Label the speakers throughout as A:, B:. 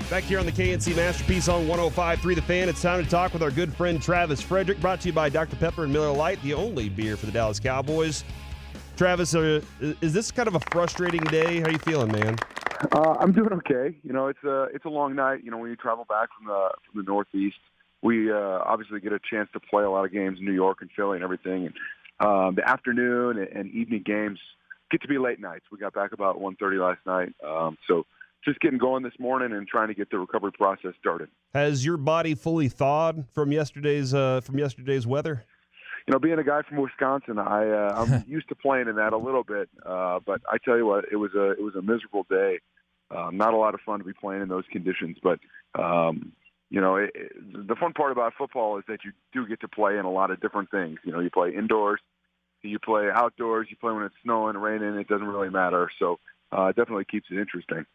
A: Back here on the KNC Masterpiece on 105.3 The Fan, it's time to talk with our good friend Travis Frederick, brought to you by Dr. Pepper and Miller Lite, the only beer for the Dallas Cowboys. Travis, is this kind of a frustrating day? How you feeling, man?
B: I'm doing okay. You know, it's a long night. You know, when you travel back from the Northeast, we obviously get a chance to play a lot of games in New York and Philly and everything. And the afternoon and evening games get to be late nights. We got back about 1:30 last night. So just getting going this morning and trying to get the recovery process started.
A: Has your body fully thawed from yesterday's weather?
B: You know, being a guy from Wisconsin, I'm used to playing in that a little bit. But I tell you what, it was a miserable day. Not a lot of fun to be playing in those conditions. But you know, the fun part about football is that you do get to play in a lot of different things. You know, you play indoors, you play outdoors, you play when it's snowing, raining. It doesn't really matter. So it definitely keeps it interesting.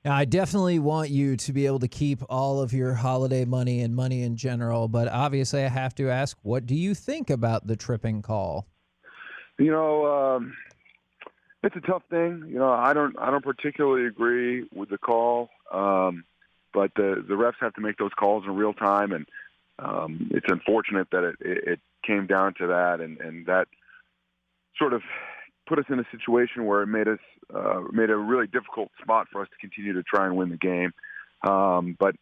C: Now, I definitely want you to be able to keep all of your holiday money and money in general, but obviously I have to ask, what do you think about the tripping call?
B: You know, it's a tough thing. You know, I don't particularly agree with the call, but the refs have to make those calls in real time, and it's unfortunate that it came down to that, and that sort of put us in a situation where it made a really difficult spot for us to continue to try and win the game. But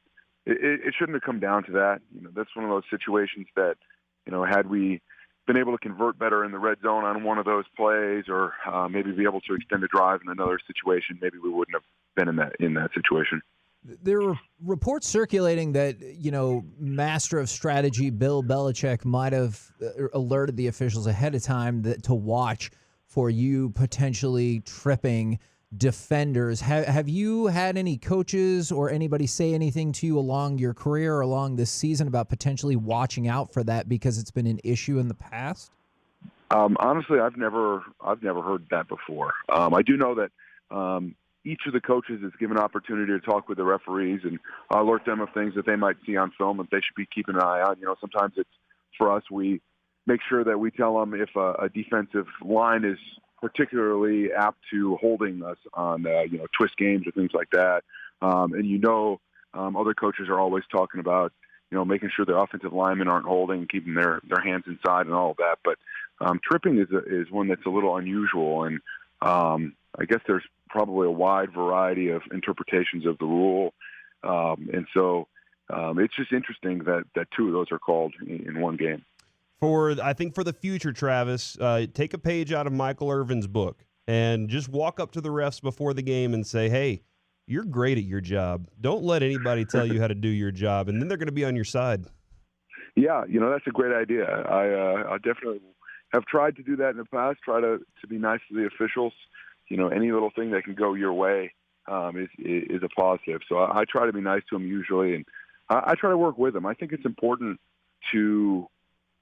B: it shouldn't have come down to that. You know, that's one of those situations that, you know, had we been able to convert better in the red zone on one of those plays, or maybe be able to extend a drive in another situation, maybe we wouldn't have been in that situation.
C: There were reports circulating that, you know, master of strategy Bill Belichick might have alerted the officials ahead of time to watch for you potentially tripping defenders. Have you had any coaches or anybody say anything to you along your career or along this season about potentially watching out for that because it's been an issue in the past?
B: Honestly, I've never heard that before. I do know that each of the coaches is given an opportunity to talk with the referees and alert them of things that they might see on film that they should be keeping an eye on. You know, sometimes it's, for us, we make sure that we tell them if a defensive line is particularly apt to holding us on, you know, twist games or things like that. And other coaches are always talking about, you know, making sure the offensive linemen aren't holding, keeping their hands inside and all of that. But tripping is one that's a little unusual, and I guess there's probably a wide variety of interpretations of the rule. And so it's just interesting that two of those are called in one game.
A: I think for the future, Travis, take a page out of Michael Irvin's book and just walk up to the refs before the game and say, hey, you're great at your job. Don't let anybody tell you how to do your job, and then they're going to be on your side. Yeah,
B: you know, that's a great idea. I definitely have tried to do that in the past, try to be nice to the officials. You know, any little thing that can go your way is a positive. So I try to be nice to them usually, and I try to work with them. I think it's important to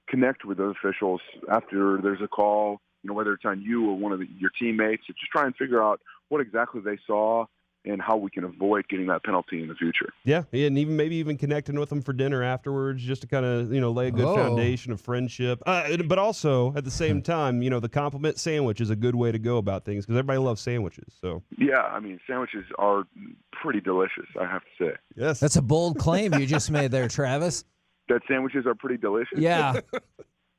B: connect with those officials after there's a call, you know, whether it's on you or one of your teammates, to just try and figure out what exactly they saw and how we can avoid getting that penalty in the future.
A: Yeah, and maybe even connecting with them for dinner afterwards, just to kind of, you know, lay a good foundation of friendship. But also, at the same time, you know, the compliment sandwich is a good way to go about things because everybody loves sandwiches. So
B: yeah, I mean, sandwiches are pretty delicious, I have to say.
A: Yes.
C: That's a bold claim you just made there, Travis.
B: That sandwiches are pretty delicious?
C: Yeah.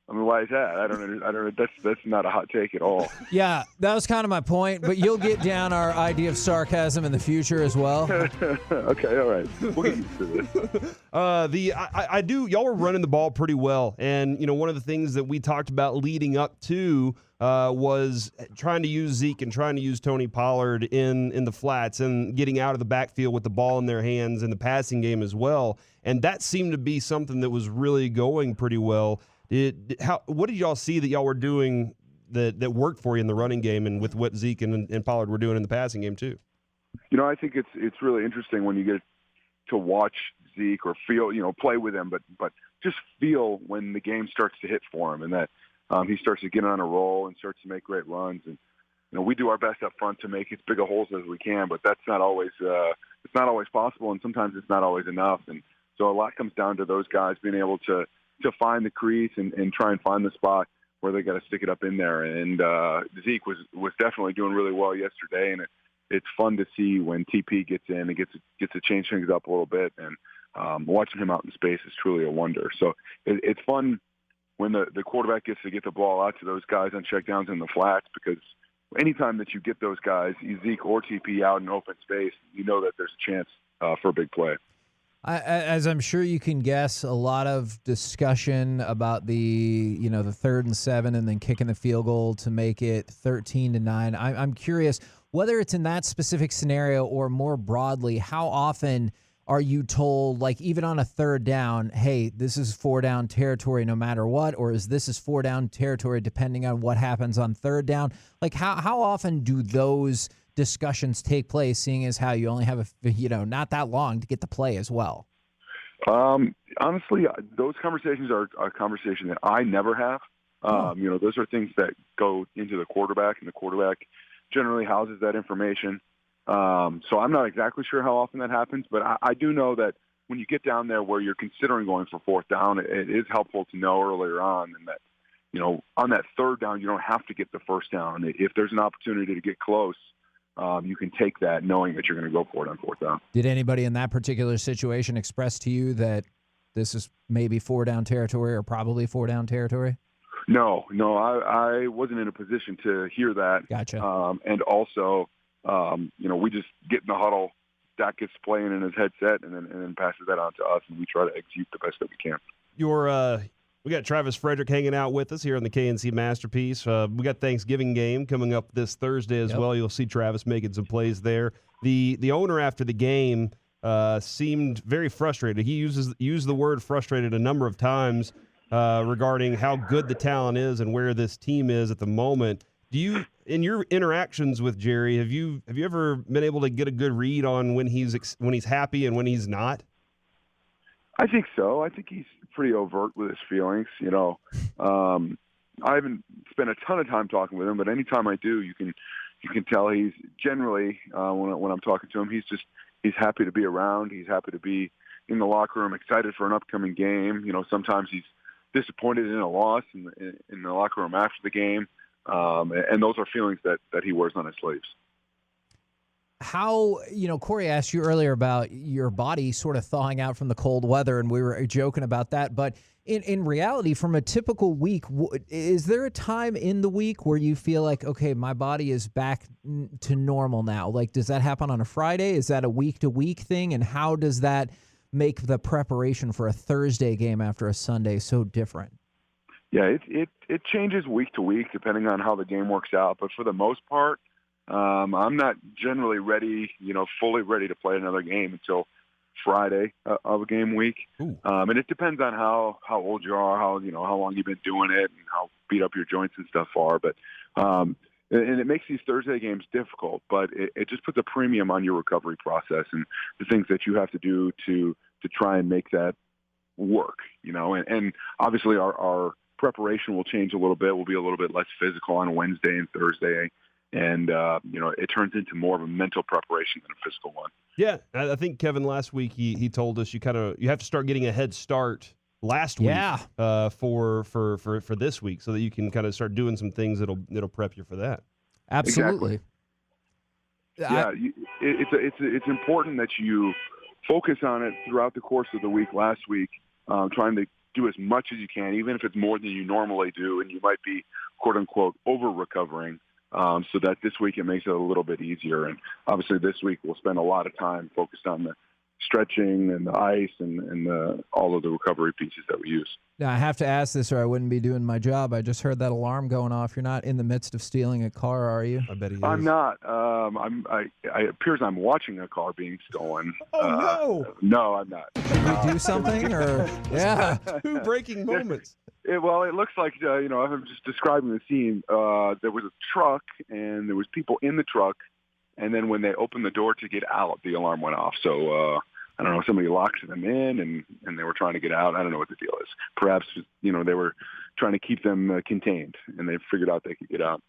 B: I mean, why is that? I don't know. That's not a hot take at all.
C: Yeah, that was kind of my point, but you'll get down our idea of sarcasm in the future as well.
B: Okay, all right. We'll get used to this.
A: Y'all were running the ball pretty well, and you know, one of the things that we talked about leading up to was trying to use Zeke and trying to use Tony Pollard in the flats and getting out of the backfield with the ball in their hands in the passing game as well. And that seemed to be something that was really going pretty well. What did y'all see that y'all were doing that worked for you in the running game and with what Zeke and Pollard were doing in the passing game too?
B: You know, I think it's really interesting when you get to watch Zeke or feel, you know, play with him, but just feel when the game starts to hit for him and that he starts to get on a roll and starts to make great runs. And you know, we do our best up front to make as big a holes as we can, but that's not always it's not always possible, and sometimes it's not always enough. And so a lot comes down to those guys being able to find the crease and try and find the spot where they got to stick it up in there. And Zeke was definitely doing really well yesterday, and it's fun to see when TP gets in and gets to change things up a little bit. And watching him out in space is truly a wonder. So it's fun when the quarterback gets to get the ball out to those guys on checkdowns in the flats, because anytime that you get those guys, Zeke or TP, out in open space, you know that there's a chance for a big play.
C: As I'm sure you can guess, a lot of discussion about the 3rd and 7 and then kicking the field goal to make it 13-9. I'm curious whether it's in that specific scenario or more broadly, how often are you told, like even on a 3rd down, hey, this is 4-down territory no matter what, or is 4-down territory depending on what happens on 3rd down? Like how often do those discussions take place, seeing as how you only have not that long to get the play as well?
B: Honestly, those conversations are a conversation that I never have. Those are things that go into the quarterback, and the quarterback generally houses that information. So I'm not exactly sure how often that happens, but I do know that when you get down there where you're considering going for 4th down, it is helpful to know earlier on, and that, on that 3rd down, you don't have to get the 1st down. If there's an opportunity to get close, you can take that knowing that you're going to go for it on 4th down.
C: Did anybody in that particular situation express to you that this is maybe 4-down territory or probably 4-down territory?
B: No, I wasn't in a position to hear that.
C: Gotcha.
B: And also, we just get in the huddle. Dak gets playing in his headset, and then passes that on to us, and we try to execute the best that we can.
A: We got Travis Frederick hanging out with us here on the KNC Masterpiece. We got Thanksgiving game coming up this Thursday as well. You'll see Travis making some plays there. The owner after the game seemed very frustrated. He used the word frustrated a number of times regarding how good the talent is and where this team is at the moment. Do you, in your interactions with Jerry, have you ever been able to get a good read on when he's happy and when he's not?
B: I think so. I think he's pretty overt with his feelings. I haven't spent a ton of time talking with him, but anytime I do, you can tell he's generally when I'm talking to him, he's happy to be around. He's happy to be in the locker room, excited for an upcoming game. Sometimes he's disappointed in a loss in the locker room after the game, and those are feelings that he wears on his sleeves.
C: How, Corey asked you earlier about your body sort of thawing out from the cold weather, and we were joking about that. But in reality, from a typical week, is there a time in the week where you feel like, okay, my body is back to normal now? Like, does that happen on a Friday? Is that a week-to-week thing? And how does that make the preparation for a Thursday game after a Sunday so different?
B: Yeah, it changes week to week depending on how the game works out. But for the most part, I'm not generally ready, fully ready to play another game until Friday of a game week. And it depends on how old you are, how long you've been doing it, and how beat up your joints and stuff are. But and it makes these Thursday games difficult, but it just puts a premium on your recovery process and the things that you have to do to try and make that work. And obviously our preparation will change a little bit. We'll be a little bit less physical on Wednesday and Thursday. And, it turns into more of a mental preparation than a physical one.
A: Yeah, I think, Kevin, last week he told us you have to start getting a head start last week for this week so that you can kind of start doing some things that'll prep you for that.
C: Absolutely.
B: Exactly. It's important that you focus on it throughout the course of the week last week, trying to do as much as you can, even if it's more than you normally do, and you might be, quote unquote, over-recovering. So that this week it makes it a little bit easier. And obviously this week we'll spend a lot of time focused on the stretching and the ice and all of the recovery pieces that we use.
C: Now, I have to ask this or I wouldn't be doing my job. I just heard that alarm going off. You're not in the midst of stealing a car, are you?
A: I bet he is.
B: I'm not. It appears I'm watching a car being stolen.
A: Oh, no.
B: No, I'm not.
C: Did we do something? Or yeah.
A: Two breaking moments.
B: It looks like, I'm just describing the scene. There was a truck, and there was people in the truck, and then when they opened the door to get out, the alarm went off. So, I don't know, somebody locked them in, and they were trying to get out. I don't know what the deal is. Perhaps, they were trying to keep them contained, and they figured out they could get out.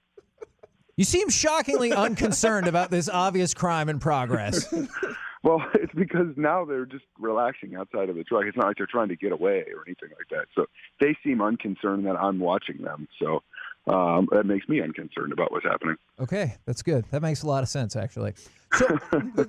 C: You seem shockingly unconcerned about this obvious crime in progress.
B: Well, it's because now they're just relaxing outside of the truck. It's not like they're trying to get away or anything like that. So they seem unconcerned that I'm watching them. So that makes me unconcerned about what's happening.
C: Okay, that's good. That makes a lot of sense, actually. So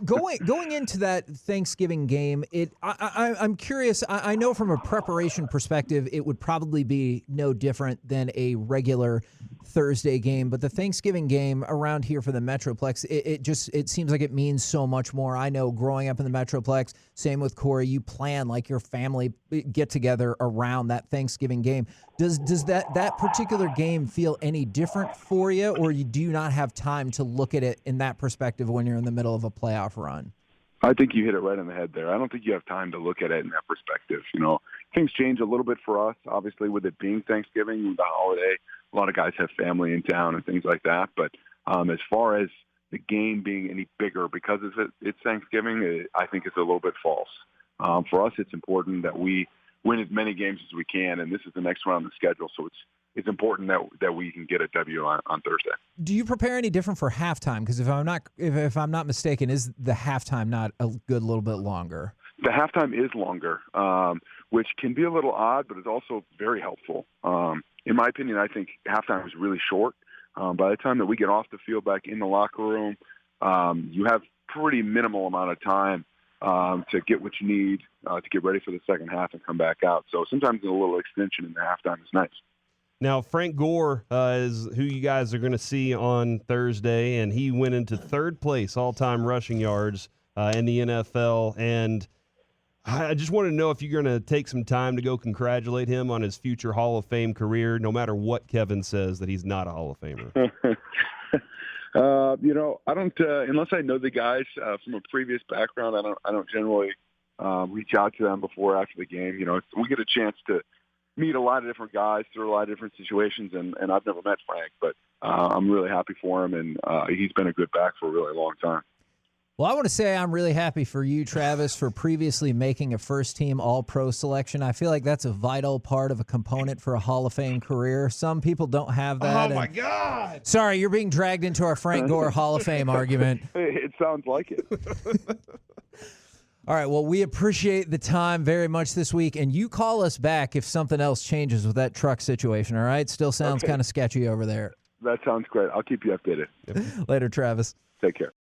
C: going into that Thanksgiving game, I'm curious. I know from a preparation perspective, it would probably be no different than a regular Thursday game, but the Thanksgiving game around here for the Metroplex, it seems like it means so much more. I know growing up in the Metroplex, same with Corey, you plan like your family get together around that Thanksgiving game. Does that particular game feel any different for you, or do you not have time to look at it in that perspective when you're in the middle of a playoff run?
B: I think you hit it right on the head there. I don't think you have time to look at it in that perspective. Things change a little bit for us, obviously, with it being Thanksgiving, the holiday. A lot of guys have family in town and things like that. But as far as the game being any bigger because it's Thanksgiving, I think it's a little bit false. For us, it's important that we win as many games as we can, and this is the next round of the schedule, so it's important that we can get a W on Thursday.
C: Do you prepare any different for halftime? Because if I'm not mistaken, is the halftime not a good little bit longer?
B: The halftime is longer, which can be a little odd, but it's also very helpful. In my opinion, I think halftime is really short. By the time that we get off the field back in the locker room, you have pretty minimal amount of time to get what you need to get ready for the second half and come back out. So sometimes a little extension in the halftime is nice.
A: Now, Frank Gore is who you guys are going to see on Thursday, and he went into third place all-time rushing yards in the NFL. And I just want to know if you're going to take some time to go congratulate him on his future Hall of Fame career, no matter what Kevin says that he's not a Hall of Famer.
B: I don't unless I know the guys from a previous background. I don't generally reach out to them before or after the game. We get a chance to meet a lot of different guys through a lot of different situations, and I've never met Frank, but I'm really happy for him, and he's been a good back for a really long time.
C: Well, I want to say I'm really happy for you, Travis, for previously making a first-team All-Pro selection. I feel like that's a vital part of a component for a Hall of Fame career. Some people don't have that.
A: Oh, my God.
C: Sorry, you're being dragged into our Frank Gore Hall of Fame argument.
B: It sounds like it.
C: All right, well, we appreciate the time very much this week, and you call us back if something else changes with that truck situation, all right? Still sounds kind of sketchy over there.
B: That sounds great. I'll keep you updated.
C: Later, Travis.
B: Take care.